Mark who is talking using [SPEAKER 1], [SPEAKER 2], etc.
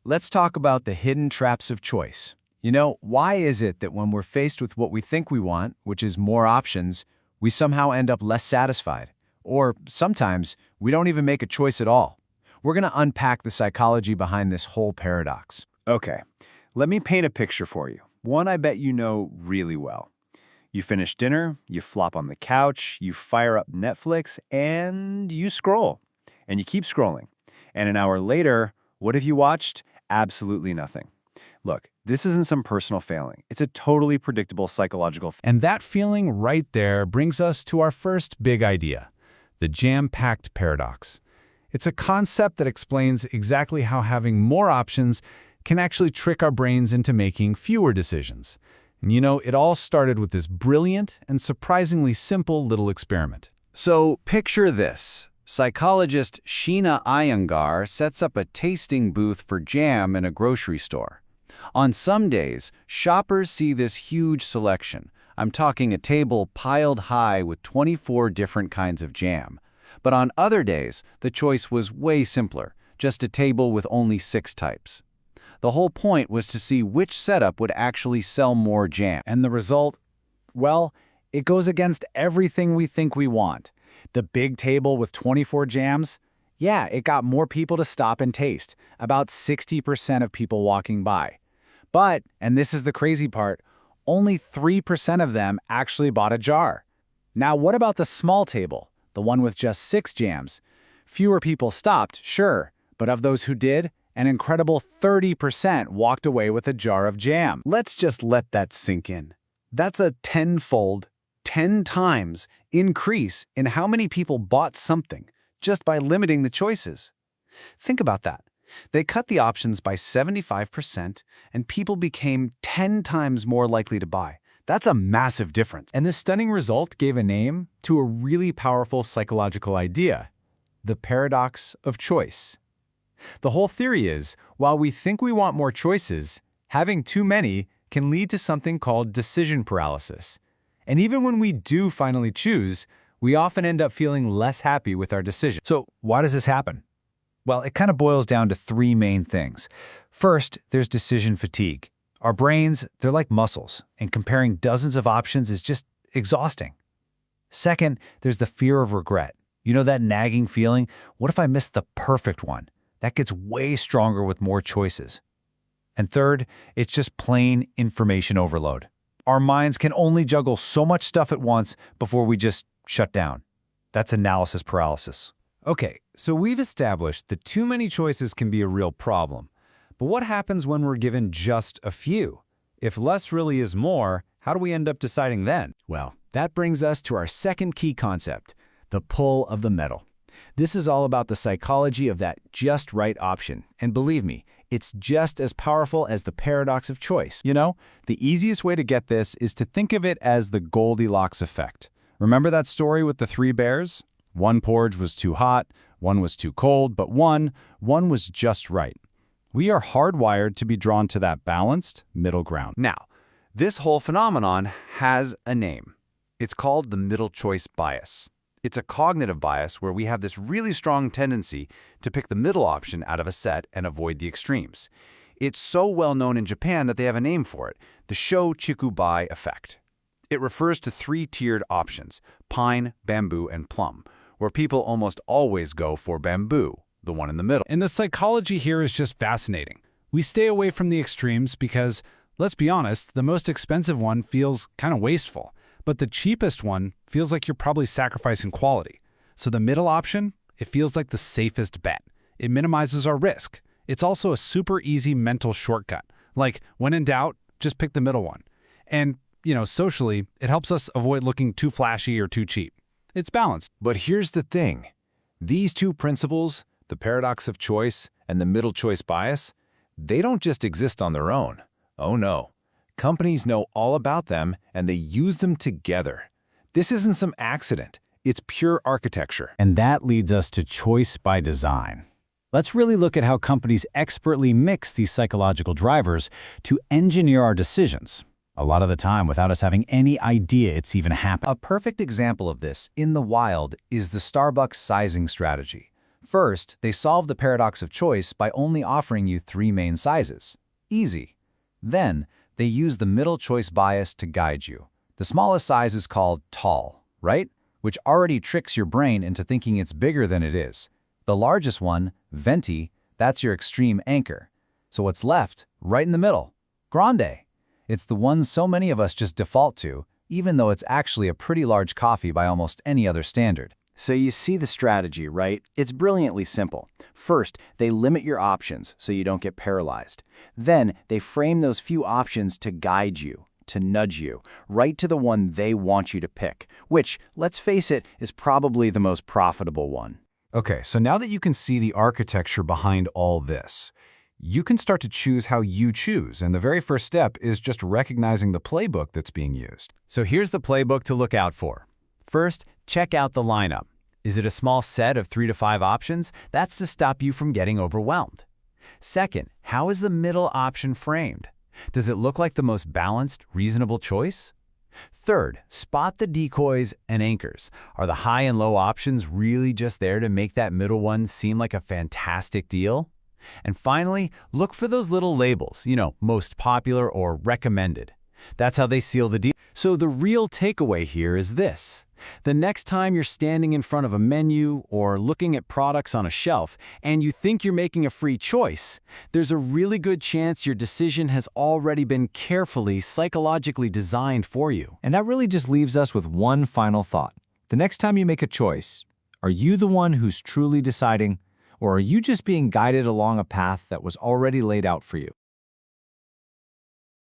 [SPEAKER 1] let's talk about the hidden traps of choice. Why is it that when we're faced with what we think we want, which is more options, we somehow end up less satisfied? Or sometimes we don't even make a choice at all. We're going to unpack the psychology behind this whole paradox.
[SPEAKER 2] Okay, let me paint a picture for you. One I bet you know really well. You finish dinner, you flop on the couch, you fire up Netflix, and you scroll. And you keep scrolling. And an hour later, what have you watched? Absolutely nothing. Look, this isn't some personal failing. It's a totally predictable psychological thing.
[SPEAKER 3] And that feeling right there brings us to our first big idea, the jam-packed paradox. It's a concept that explains exactly how having more options can actually trick our brains into making fewer decisions. And it all started with this brilliant and surprisingly simple little experiment.
[SPEAKER 2] So picture this. Psychologist Sheena Iyengar sets up a tasting booth for jam in a grocery store. On some days, shoppers see this huge selection. I'm talking a table piled high with 24 different kinds of jam. But on other days, the choice was way simpler, just a table with only 6 types. The whole point was to see which setup would actually sell more jam.
[SPEAKER 4] And the result? Well, it goes against everything we think we want. The big table with 24 jams? Yeah, it got more people to stop and taste, about 60% of people walking by. But, and this is the crazy part, only 3% of them actually bought a jar. Now what about the small table, the one with just 6 jams? Fewer people stopped, sure, but of those who did, an incredible 30% walked away with a jar of jam.
[SPEAKER 2] Let's just let that sink in. That's a tenfold, 10 times increase in how many people bought something just by limiting the choices. Think about that. They cut the options by 75% and people became 10 times more likely to buy. That's a massive difference.
[SPEAKER 4] And this stunning result gave a name to a really powerful psychological idea, the paradox of choice. The whole theory is, while we think we want more choices, having too many can lead to something called decision paralysis. And even when we do finally choose, we often end up feeling less happy with our decision.
[SPEAKER 1] So why does this happen? Well, it kind of boils down to 3 main things. First, there's decision fatigue. Our brains, they're like muscles, and comparing dozens of options is just exhausting. Second, there's the fear of regret. That nagging feeling, what if I miss the perfect one? That gets way stronger with more choices. And third, it's just plain information overload. Our minds can only juggle so much stuff at once before we just shut down. That's analysis paralysis.
[SPEAKER 3] Okay, so we've established that too many choices can be a real problem. But what happens when we're given just a few? If less really is more, how do we end up deciding then?
[SPEAKER 4] Well, that brings us to our second key concept, the pull of the metal. This is all about the psychology of that just right option. And believe me, it's just as powerful as the paradox of choice. The easiest way to get this is to think of it as the Goldilocks effect. Remember that story with the 3 bears? One porridge was too hot, one was too cold, but one was just right. We are hardwired to be drawn to that balanced middle ground.
[SPEAKER 2] Now, this whole phenomenon has a name. It's called the middle choice bias. It's a cognitive bias where we have this really strong tendency to pick the middle option out of a set and avoid the extremes. It's so well known in Japan that they have a name for it, the Shochikubai effect. It refers to 3-tiered options, pine, bamboo, and plum, where people almost always go for bamboo, the one in the middle.
[SPEAKER 3] And the psychology here is just fascinating. We stay away from the extremes because, let's be honest, the most expensive one feels kind of wasteful. But the cheapest one feels like you're probably sacrificing quality. So the middle option, it feels like the safest bet. It minimizes our risk. It's also a super easy mental shortcut. Like, when in doubt, just pick the middle one. And, socially, it helps us avoid looking too flashy or too cheap. It's balanced.
[SPEAKER 5] But here's the thing. These 2 principles, the paradox of choice and the middle choice bias, they don't just exist on their own. Oh no. Companies know all about them and they use them together. This isn't some accident. It's pure architecture.
[SPEAKER 4] And that leads us to choice by design. Let's really look at how companies expertly mix these psychological drivers to engineer our decisions, a lot of the time without us having any idea it's even happening.
[SPEAKER 1] A perfect example of this in the wild is the Starbucks sizing strategy. First, they solve the paradox of choice by only offering you 3 main sizes. Easy. Then, they use the middle choice bias to guide you. The smallest size is called tall, right? Which already tricks your brain into thinking it's bigger than it is. The largest one, venti, that's your extreme anchor. So what's left? Right in the middle. Grande. It's the one so many of us just default to, even though it's actually a pretty large coffee by almost any other standard.
[SPEAKER 6] So you see the strategy, right? It's brilliantly simple. First, they limit your options so you don't get paralyzed. Then, they frame those few options to guide you, to nudge you, right to the one they want you to pick, which, let's face it, is probably the most profitable one.
[SPEAKER 3] Okay, so now that you can see the architecture behind all this, you can start to choose how you choose, and the very first step is just recognizing the playbook that's being used.
[SPEAKER 2] So here's the playbook to look out for. First, check out the lineup. Is it a small set of 3 to 5 options? That's to stop you from getting overwhelmed. Second, how is the middle option framed? Does it look like the most balanced, reasonable choice? Third, spot the decoys and anchors. Are the high and low options really just there to make that middle one seem like a fantastic deal? And finally, look for those little labels, most popular or recommended. That's how they seal the deal. So the real takeaway here is this. The next time you're standing in front of a menu or looking at products on a shelf and you think you're making a free choice, there's a really good chance your decision has already been carefully psychologically designed for you.
[SPEAKER 7] And that really just leaves us with one final thought. The next time you make a choice, are you the one who's truly deciding, or are you just being guided along a path that was already laid out for you?